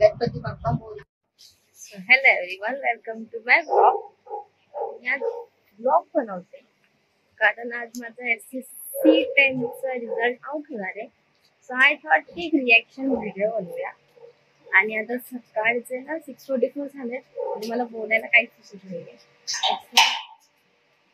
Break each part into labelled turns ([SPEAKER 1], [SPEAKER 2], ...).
[SPEAKER 1] Ganpati Bappa Morya. Hello everyone, welcome to my blog. मी आज blog बनवते कारण आज माझा SSC 10 चा रिझल्ट आउट होणार आहे. सो आय थॉट की रिॲक्शन व्हिडिओ बनवूया. आणि आता सकाळचे ना 6:44 झाले आणि मला बोलायला काहीच सुचत नाहीये.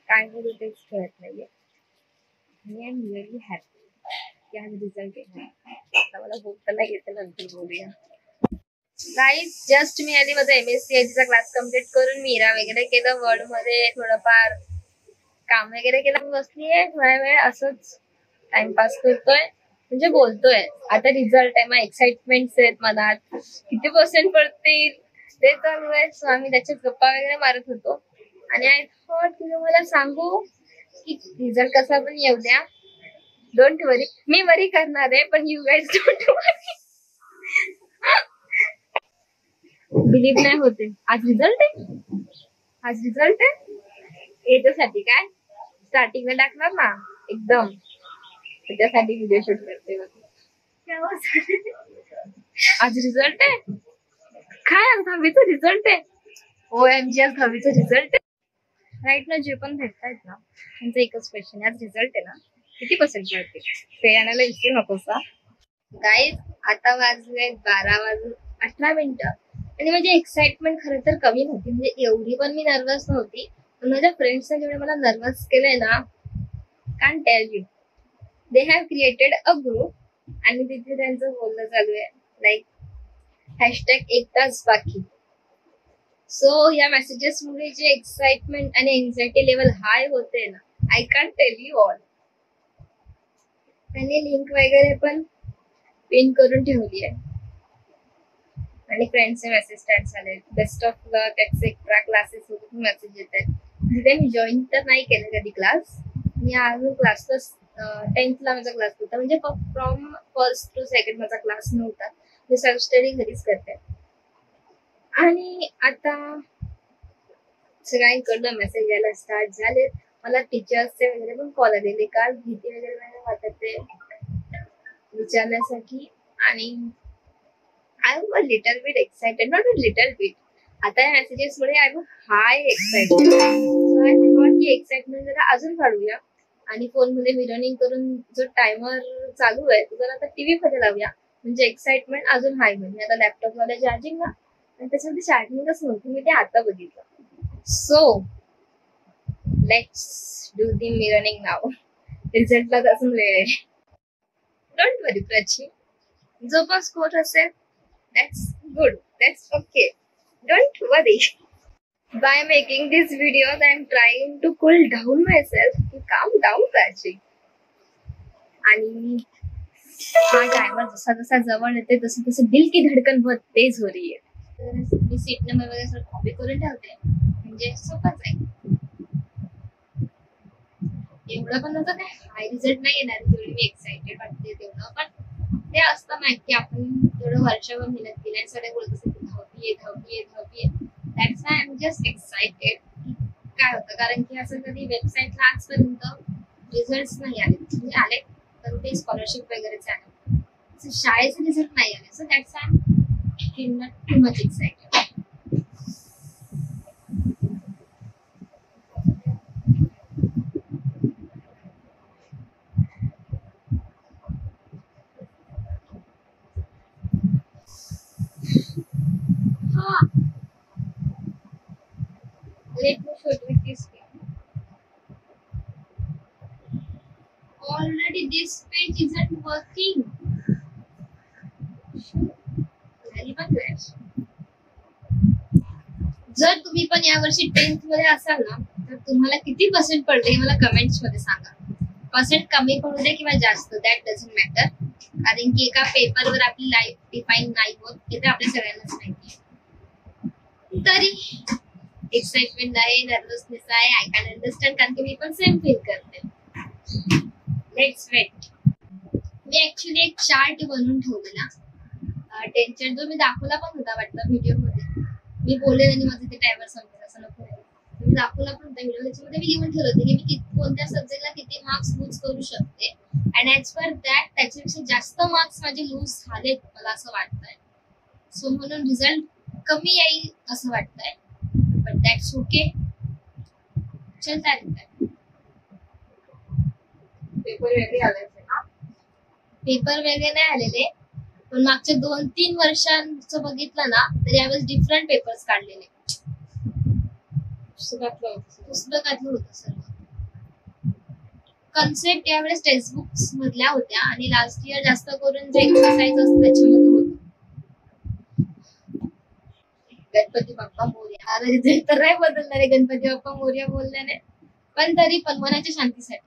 [SPEAKER 1] काय बोलू तेच कळत नाहीये. मी एम रिअली हॅपी की आज रिझल्ट येणार. आता मला बोलता नाही येते, नंतर बोलूया. गाईज जस्ट मी आधी माझा MSc चा क्लास कम्प्लीट करून मीरा वगैरे केलं. वर्ड मध्ये थोडंफार काम वगैरे केलं. बसलीये थोडा वेळ असंच टाइमपास करतोय, म्हणजे बोलतोय. आता रिझल्ट आहे, मग एक्साइटमेंट आहेत मनात, किती पर्सेंट पडतील ते चालू आहे. सो आम्ही त्याच्यात गप्पा वगैरे मारत होतो आणि आय थॉट की तुम्हाला सांगू की रिझल्ट कसा पण येऊ द्या, डोंट वरी. मी वरी करणार आहे पण you guys don't worry. Believe नाही होते. आज रिझल्ट आहे. याच्यासाठी काय स्टार्टिंगला टाकणार ना एकदम, त्याच्यासाठी व्हिडिओ शूट करते. आज रिझल्ट आहे. काय आज 10वीचा रिझल्ट आहे. OMG आज 10वीचा रिझल्ट आहे. राईट ना, जे पण भेटतायत ना त्यांचं एकच क्वेश्चन आहे, आज रिझल्ट आहे ना किती पर्सेंट पडते ते आणायला विसरू नकोसा. गाईज आता वाजले 12:18 आणि माझी एक्साइटमेंट खरं तर कमी नव्हती. म्हणजे एवढी पण मी नर्वस नव्हती, पण माझ्या फ्रेंड्सने जेवढे मला नर्वस केलंय ना, can't tell you. They have created a group आणि तिथे त्यांचं बोलणं चालू आहे लाईक #1 तास बाकी. सो या मेसेजेस मुळे जे एक्साइटमेंट आणि एन्झायटी लेवल हाय होते ना, I can't tell you all. त्यांनी लिंक वगैरे पण पिन करून ठेवली आहे आणि फ्रेंड्सचे मेसेज स्टार्ट झाले. Best of luck etcetera classes वरून मेसेज येत आहेत. जिथे मी जॉईन तर नाही केलं कधी क्लास. मी अजून क्लासला 10th ला माझा क्लास होता, म्हणजे फ्रॉम 1st to 2nd माझा क्लास नव्हता. मी सेल्फ स्टडी घरीच करते. आणि आता सगळ्यांकडनं मेसेज यायला स्टार्ट झाले. मला टीचर्सचे वगैरे पण कॉल आलेले. काल भीती वगैरे नाही वाटत ते विचारण्यासाठी. आणि I am a little bit excited, not a little bit. आता या मेसेजेस मुळे I am high excited. So I thought की एक्साइटमेंट जरा अजून वाढवूया आणि फोन मध्ये मिररिंग करून जो टायमर चालू आहे तो जरा आता टीव्ही मध्ये लावूया, म्हणजे एक्साइटमेंट अजून हाय होईल. आता लॅपटॉप मध्ये चार्जिंग ना, आणि त्याच्यामध्ये चार्जिंगच नव्हती, मी ते आता बघितलं. So let's do the mirroring नाव. रिझल्टला अजून वेळ आहे. डोंट वरी प्राची, जो पण स्कोर असेल that's good, that's okay, don't worry. By making these videos I'm trying to cool down myself, to calm down Prachi. आणि हा टायमर जसा जसा जवळ येते तसं तसं दिल की धडकन बहुत तेज हो रही है. तर मी सीट नंबर वगैरे सगळं कॉपी करून ठेवते, म्हणजे सोपंच आहे. एवढं पण नव्हतं काय हाय रिझल्ट नाही येणार तेवढी मी एक्साइटेड वाटते तेवढं, पण ते असतं माहिती की आपण थोडं वर्षभर मेहनत केली आणि सगळे बोलत असते धावती. That's why I am just excited. काय होतं, कारण की असं कधी वेबसाईटला आजपर्यंत रिझल्ट नाही आले. म्हणजे आले पण ते स्कॉलरशिप वगैरेचे आले, शाळेचे रिझल्ट नाही आले. So that's why I am not too much excited. Let me show you this page. Already this page isn't working. जर तुम्ही पण यावर्षी 10th मध्ये असाल ना, तर तुम्हाला किती पर्सेंट पडले मला कमेंट्स मध्ये सांगा. पर्सेंट कमी पडू दे किंवा जास्त, दॅट डझंट मॅटर. कारण की एका पेपरवर आपली लाईफ डिफाईन नाही होत, हे तर आपल्या सगळ्यांनाच माहिती आहे. तरी एक्साइटमेंट आहे, नर्वसनेस आहे, आय कॅन अंडरस्टँड, कारण की मी पण सेम फील करते. Let's wait. मी ऍक्च्युली एक चार्ट बनवून ठेवलेला टेन्शन, जो मी दाखवला पण होता वाटतं व्हिडिओ मध्ये. मी बोलले आणि माझं ते टायमर संपलं असं नको. मी दाखवला पण होता व्हिडिओ, त्याच्यामध्ये मी लिहून ठेवलं होतं की मी कोणत्या सब्जेक्टला किती मार्क्स लूज करू शकते. अँड ऍज पर दॅट त्याच्यापेक्षा जास्त मार्क्स माझे लूज झालेत मला असं वाटतंय. सो म्हणून रिझल्ट कमी येईल असं वाटतंय, बट दॅट्स ओके. चलता रहता.
[SPEAKER 2] पेपर वेगळे आले ना?
[SPEAKER 1] पेपर वेगळे नाही आलेले, पण मागच्या 2-3 वर्षांचं बघितलं ना तर यावेळेस डिफरंट पेपर्स काढलेले. पुस्तकातलं होतं सर्व. कन्सेप्ट यावेळेस टेक्स्टबुक्स मधल्या होत्या आणि लास्ट इयर जास्त करून जे एक्सरसाइज असतं त्याच्यामध्ये होतं. गणपती बाप्पा मोरया. रिझल्ट तर नाही बदलणार आहे गणपती बाप्पा मोरया बोलल्याने, पण तरी पण मनाच्या शांतीसाठी.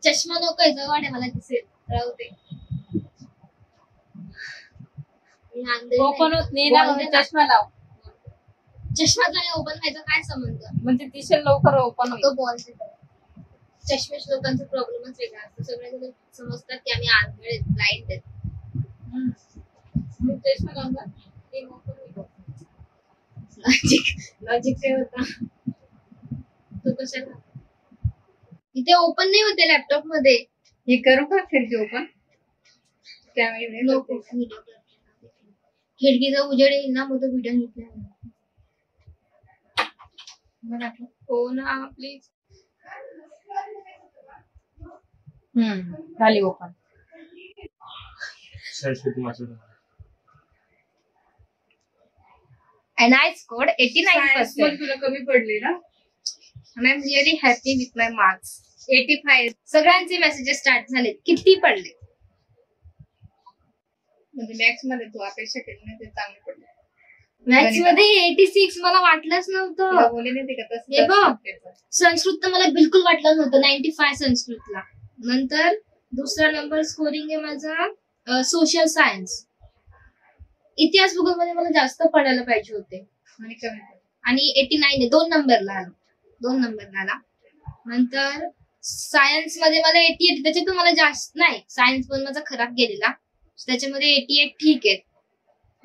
[SPEAKER 1] चष्मा नकोय, जवळ आहे मला दिसेल. राहू दे.
[SPEAKER 2] ओपन होत नाही ना, म्हणून चष्मा लाव.
[SPEAKER 1] चष्माचा आणि ओपन व्हायचा काय संबंध?
[SPEAKER 2] म्हणजे दिसेल लवकर ओपन होईल.
[SPEAKER 1] तो बॉल चष्मेश लोकांचा प्रॉब्लेमच वेगळा असतो. सगळे समजतात की आम्ही आंधळे आहेत, ब्लाइंड आहेत.
[SPEAKER 2] चष्मा लावून जा. ते ओपन होईल.
[SPEAKER 1] लॉजिक काय होता तो कशाला? इथे ओपन नाही होते लॅपटॉप मध्ये.
[SPEAKER 2] हे करू का खिडकी ओपन?
[SPEAKER 1] नको, खिडकीचा उजेड येईल ना, मग तो व्हिडिओ निघला.
[SPEAKER 2] हो ना प्लीज. झाली ओपन.
[SPEAKER 1] And I scored 89%.
[SPEAKER 2] तुला कमी पडले ना?
[SPEAKER 1] And I'm really happy with my marks. 85. सगळ्यांचे मेसेजेस स्टार्ट झाले. किती पडले?
[SPEAKER 2] म्हणजे मॅथ्स मध्ये तू अपेक्षा केली नाही ते चांगले पडले.
[SPEAKER 1] मॅथ्स मध्ये 86 मला वाटलंच नव्हतं.
[SPEAKER 2] बोलले नाही का तसं?
[SPEAKER 1] हे बघ, संस्कृत तर मला बिलकुल वाटलं नव्हतं. 95 संस्कृतला. नंतर दुसरा नंबर स्कोरिंग आहे माझा सोशल सायन्स. इतिहास भूगोलमध्ये मला जास्त पडायला पाहिजे होते
[SPEAKER 2] आणि कमी पडले.
[SPEAKER 1] आणि 89 आहे. 2 नंबरला आला. नंतर सायन्स मध्ये मला 88, त्याच्यातून मला जास्त नाही. सायन्स पण माझा खराब गेलेला, त्याच्यामध्ये 88 ठीक आहे.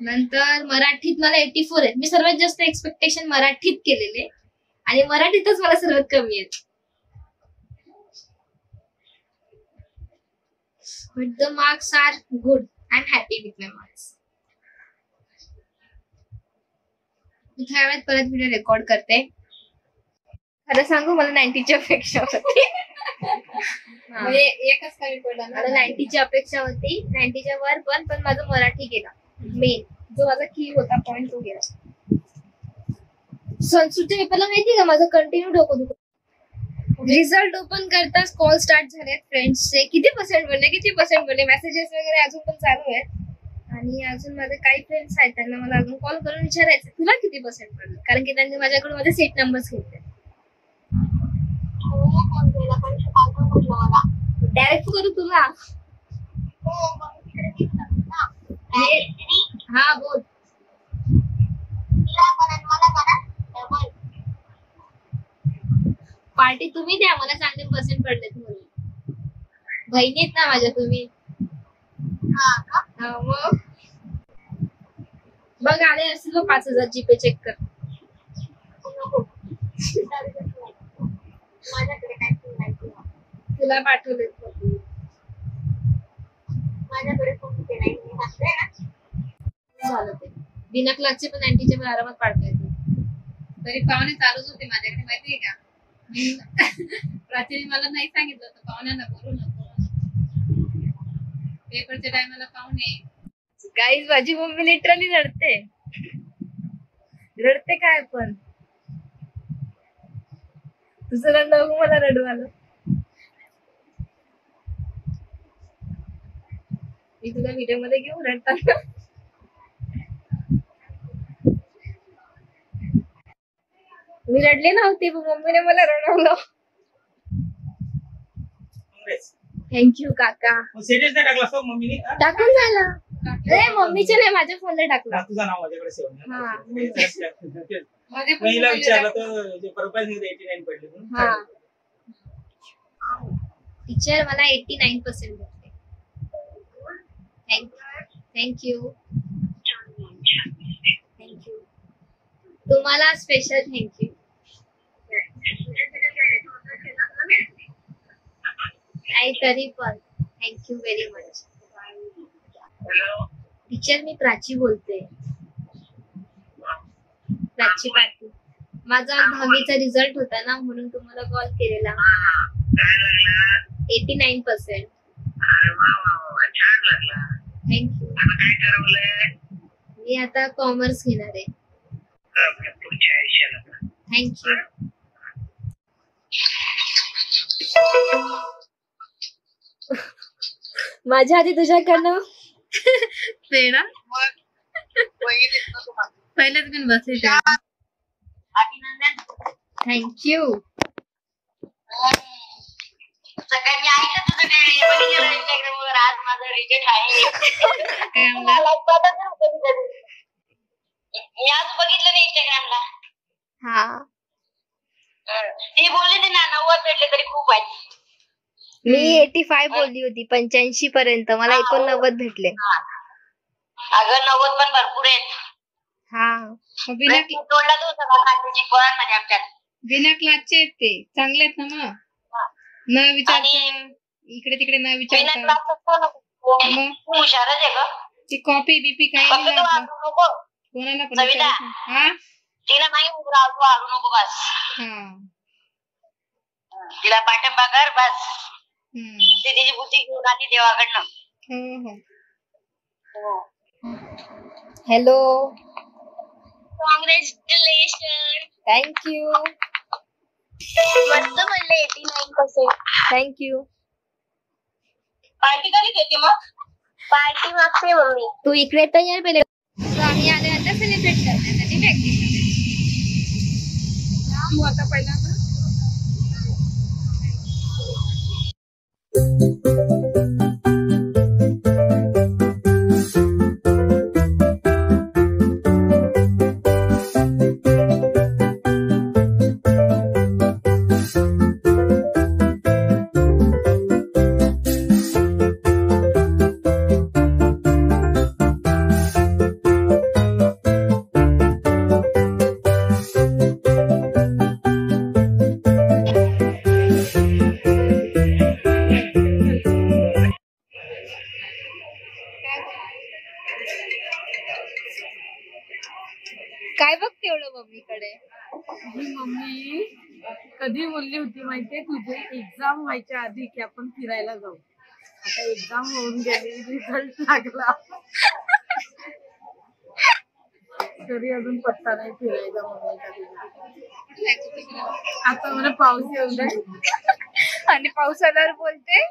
[SPEAKER 1] नंतर मराठीत मला 84 आहेत. मी सर्वात जास्त एक्सपेक्टेशन मराठीत केलेले आणि मराठीतच मला सर्वात कमी आहेत. But the marks are good. I am happy with my marks. मी थोड्या वेळात परत व्हिडिओ रेकॉर्ड करते. खरं सांगू, मला 90ची अपेक्षा होती.
[SPEAKER 2] म्हणजे एकच कमी पडला ना?
[SPEAKER 1] मला 90ची अपेक्षा होती, 90च्या वर पण माझं मराठी गेला. मेन जो माझा की होता पॉइंट तो गेला. संस्कृतच्या पेपरला माहिती का माझं कंटिन्यू डोकं दुखत. रिझल्ट ओपन करताच कॉल स्टार्ट झालेत फ्रेंड्सचे. किती पर्सेंट बनले मेसेजेस वगैरे अजून पण चालू आहेत. आणि अजून माझे काही फ्रेंड्स आहेत, त्यांना मला अजून कॉल करून विचारायचं तुला किती पर्सेंट पडले, कारण की त्यांनी माझ्याकडून माझे सीट नंबर्स घेतले. डायरेक्ट करू तुला? हा बोल. पार्टी तुम्ही द्या, मला चांगले पर्सेंट पडलेत म्हणून. बहिणी आहेत ना माझ्या तुम्ही. मग बघ आले असतील 5,000 जीपे चेक कर. तुला पाठवले झालं ते. बिना क्लासचे पण 90च्या वर आरामात पाडता येते.
[SPEAKER 2] तरी पाहुणे चालूच होते माझ्याकडे, माहितीये का? प्राचीने मला नाही सांगितलं होतं पाहुण्यांना बोलू नको. पेपरच्या टायमाला पाहुणे.
[SPEAKER 1] गाईज माझी मम्मी लिटरली रडते काय पण. तुझं रडणं बघू मला रडू आलं. मी तुला व्हिडिओ मध्ये घेऊ रडताना. मी रडले नव्हते, पण मम्मीने मला रडवलं. थँक्यू काका. टाकून झाला. अरे मम्मीच्या नाही, माझ्या फोनला टाकला.
[SPEAKER 3] तुझं नाव माझ्याकडे सेव
[SPEAKER 2] मध्ये पण
[SPEAKER 3] पहिला विचारलं तर प्रोफाईल मध्ये 89 पडले म्हणून.
[SPEAKER 1] हा टीचर मला 89% भेटले. थँक्यू. तुम्हाला स्पेशल थँक्यू. नाही तरी पण थँक्यू व्हेरी मच. टीचर मी प्राची बोलते. प्राची पाटील. माझा 10वीचा रिझल्ट होता ना म्हणून तुम्हाला कॉल केलेला. 89%. थँक्यू. मी आता कॉमर्स घेणार आहे. थँक्यू. माझ्या आधी तुझ्याकडनं प्रेरणा पहिलेच घेऊन बसले. थँक्यू.
[SPEAKER 4] सगळ्यांनी ऐकलं तुझं ते बघितलं इंस्टाग्रामवर आज माझा रिजेक्ट आहे. मी आज बघितलं नाही इंस्टाग्रामला.
[SPEAKER 1] हा
[SPEAKER 4] ती बोलली ती ना 90 भेटले तरी खूप आहे.
[SPEAKER 1] मी 85 बोलली होती. 85 पर्यंत मला 89 भेटले.
[SPEAKER 4] अगं 90 पण भरपूर आहेत.
[SPEAKER 1] हा
[SPEAKER 4] तोडला तो सगळा खात्याची पोरांमध्ये आमच्यात.
[SPEAKER 2] बिना क्लासचे आहेत ते चांगले आहेत ना मग. न विचारता इकडे तिकडे न विचारता मग
[SPEAKER 4] तू हुशारच आहे ग.
[SPEAKER 2] ती कॉपी बीपी काही
[SPEAKER 4] फक्त
[SPEAKER 2] नाही
[SPEAKER 4] तू
[SPEAKER 2] लागलं.
[SPEAKER 4] वागू नको.
[SPEAKER 2] कोणाला पण
[SPEAKER 4] सविता.
[SPEAKER 2] विचारायचं. हा
[SPEAKER 4] तिला नाही तू वागू नको बस.
[SPEAKER 2] हा
[SPEAKER 4] तिला पाठिंबा कर बस.
[SPEAKER 2] हम्म.
[SPEAKER 4] ती तिची बुद्धी घेऊन आली देवाकडनं.
[SPEAKER 2] हो
[SPEAKER 1] हॅलो.
[SPEAKER 4] कॉंग्रॅच्युलेशन.
[SPEAKER 1] थँक्यू.
[SPEAKER 4] मस्त म्हणले 89%.
[SPEAKER 1] थँक्यू.
[SPEAKER 4] पार्टी कधी देते मग? पार्टी मागते मम्मी.
[SPEAKER 1] तू इकडे तर ये पहिले. आम्ही आले आता सेलिब्रेट करण्यासाठी प्रॅक्टिस.
[SPEAKER 2] तू आता पहिल्यांदा
[SPEAKER 1] काय बघते एवढं मम्मीकडे?
[SPEAKER 5] मम्मी कधी बोलली होती माहितीये तुझे एक्झाम व्हायच्या आधी की आपण फिरायला जाऊ. आता एक्झाम होऊन गेली, रिझल्ट लागला तरी अजून पत्ता नाही फिरायचा मम्मीचा. आता मला पाऊस येऊन जाईल
[SPEAKER 1] आणि पाऊस आल्यावर बोलते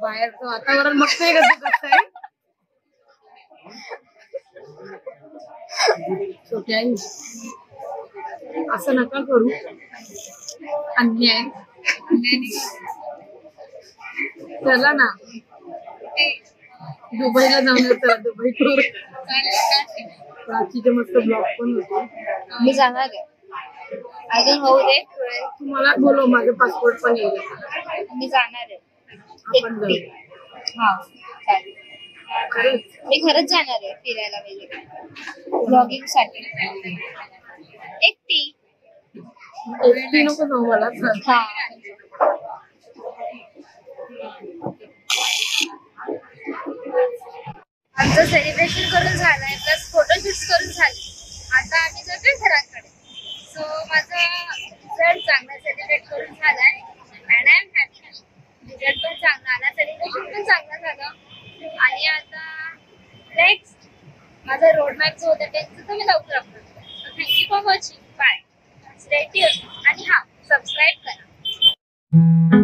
[SPEAKER 5] बाहेरचं वातावरण बघतोय कसं कसं आहे. छोट्या आई, असं नका करू. अन्याय. चला ना दुबईला जाऊन चला. Dubai tour. प्राचीचे मस्त ब्लॉग पण होते.
[SPEAKER 1] मी जाणार आहे. अजून होऊ दे.
[SPEAKER 5] तुम्हाला बोलो माझं पासपोर्ट पण येईल.
[SPEAKER 1] मी जाणार आहे.
[SPEAKER 5] आपण जाऊ.
[SPEAKER 1] हा चालेल.
[SPEAKER 5] खरंच
[SPEAKER 1] मी खरंच जाणार आहे फिरायला वगैरे ब्लॉगिंग साठी. एकटी.
[SPEAKER 5] एकटी नको जाऊ मला.
[SPEAKER 1] हा आमचं सेलिब्रेशन करून झालंय प्लस फोटोशूट करून झाले. आता आम्ही जातोय घराकडे. सो माझा रिझल्ट चांगला सेलिब्रेट करून झालाय and I am happy. Result पण चांगला आला, सेलिब्रेशन पण चांगलं झालं. आणि आता नेक्स्ट माझा रोड मॅप जो होता त्यांचं तर मी लवकर अपलोड करेन. Thank you for watching. Bye. Stay tuned आणि हा सबस्क्राईब करा.